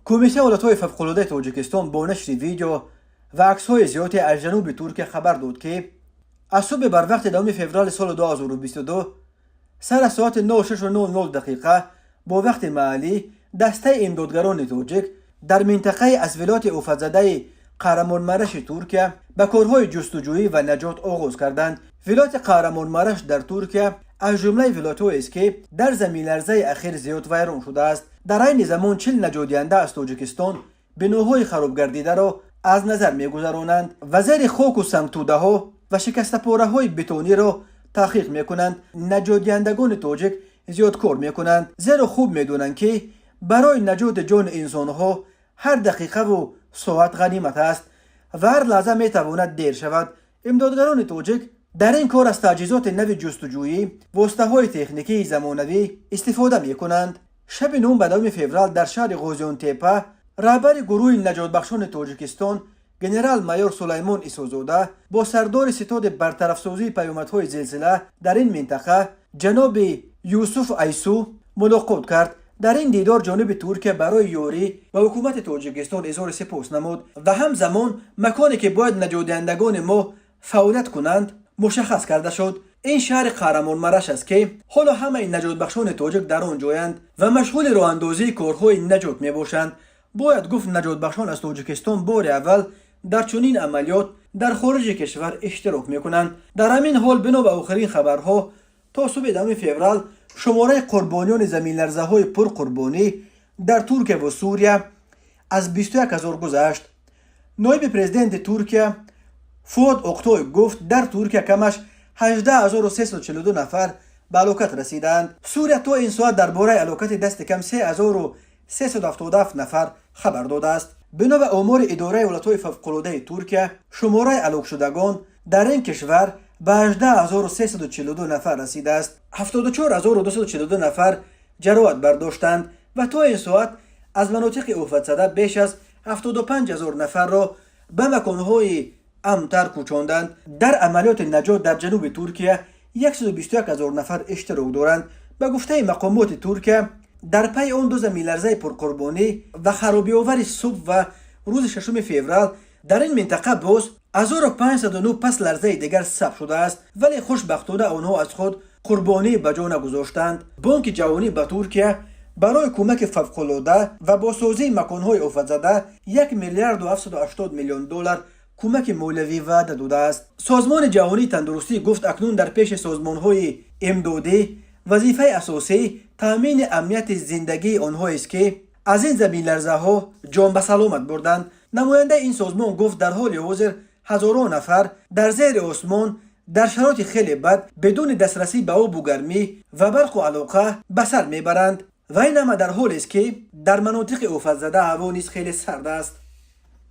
کمیته ولایت‌های فوق‌العاده تاجیکستان با نشر ویدیو و عکس‌های زیادی از جنوب ترکیه خبر داد که از صبح بر وقت 2 فوریه سال 2022 سر ساعت 9:09 دقیقه با وقت محلی دسته امدادگران تاجیک در منطقه از ولایت آفت‌زده قهرمانمرش ترکیه به کارهای جستجویی و نجات آغاز کردند. ولایت قهرمانمرش در ترکیه از جمله ولایت‌هایی است که در زمین لرزه اخیر زیاد ویران شده است. در این زمان 40 نجات دهنده از تاجیکستان بناهای خراب گردیده را از نظر می‌گذرانند و زیر خاک و سنگ توده‌ها و شکسته پاره‌های بتونی را تحقیق می‌کنند. نجات دهندگان تاجیک زیاد کار می‌کنند، زیرا خوب می‌دانند که برای نجات جان انسان‌ها هر دقیقه و ساعت غنیمت است و هر لحظه می‌تواند دیر شود. امدادگران تاجیک در این کار از تجهیزات نوی جستجویی و وسیله‌های تکنیکی زمانوی استفاده می‌کنند. شب 9 به 2 فوریه در شهر غازیان تپه رهبر گروه نجات بخشان تاجیکستان گنرال مایور سلیمان ایسوزاده با سردار ستاد برطرف‌سازی پیامدهای زلزله در این منطقه جناب یوسف ایسو ملاقات کرد. در این دیدار جانب ترکیه برای یاری و حکومت تاجیکستان اظهار سپاس نمود و همزمان مکانی که باید نجات دهندگان ما فعالیت کنند مشخص کرده شد. این شهر قهرمانمرش است که حالا همه نجات بخشان تاجیک در آن جایند و مشغول راه اندازی کارهای نجات می باشند. باید گفت نجات بخشان از تاجیکستان بار اول در چنین عملیات در خارج کشور اشتراک می کنند. در همین حال بنا به آخرین خبرها تا صبح 2 فوریه شماره قربانیان زمین لرزه های پر قربانی در ترکیه و سوریه از 21,000 گذشت. نایب پرزیدنت ترکیه فؤاد اقتای گفت در ترکیه کمش 18,342 نفر به هلاکت رسیدند. سوریه تا این ساعت درباره هلاکت دست کم 3,377 نفر خبر داده است. بنا به آمار اداره ولایت‌های فوق‌العاده ترکیه شماره هلاک شدگان در این کشور به 18,342 نفر رسیده است. 74,242 نفر جراحت برداشتند و تا این ساعت از مناطق آفت‌زده بیش از 75,000 نفر را به مکان‌های امن‌تر کوچاندند. در عملیات نجات در جنوب ترکیه 121,000 نفر اشتراک دارند. به گفته مقامات ترکیه در پی آن 2 زمین لرزه پرقربانی و خرابی آور صبح و روز 6 فوریه در این منطقه باز 1509 پس لرزه دیگر ثبت شده است، ولی خوشبختانه آنها از خود قربانی به جا نگذاشتند. بانک جهانی به ترکیه برای کمک فوق‌العاده و بازسازی مکان‌های آفت‌زده 1,780 میلیون دلار کمک مالیوی وعده داده است. سازمان جهانی تندرستی گفت اکنون در پیش سازمان‌های امدادی وظیفه اساسی تامین امنیت زندگی آنها است که از این زمین لرزه ها جان به سلامت بردند. نماینده این سازمان گفت در حال حاضر هزاران نفر در زیر آسمان در شرایط خیلی بد بدون دسترسی به آب و گرمی و برق و علاقه به سر میبرند و این همه در حالی است که در مناطق آفت‌زده هوا نیز خیلی سرد است.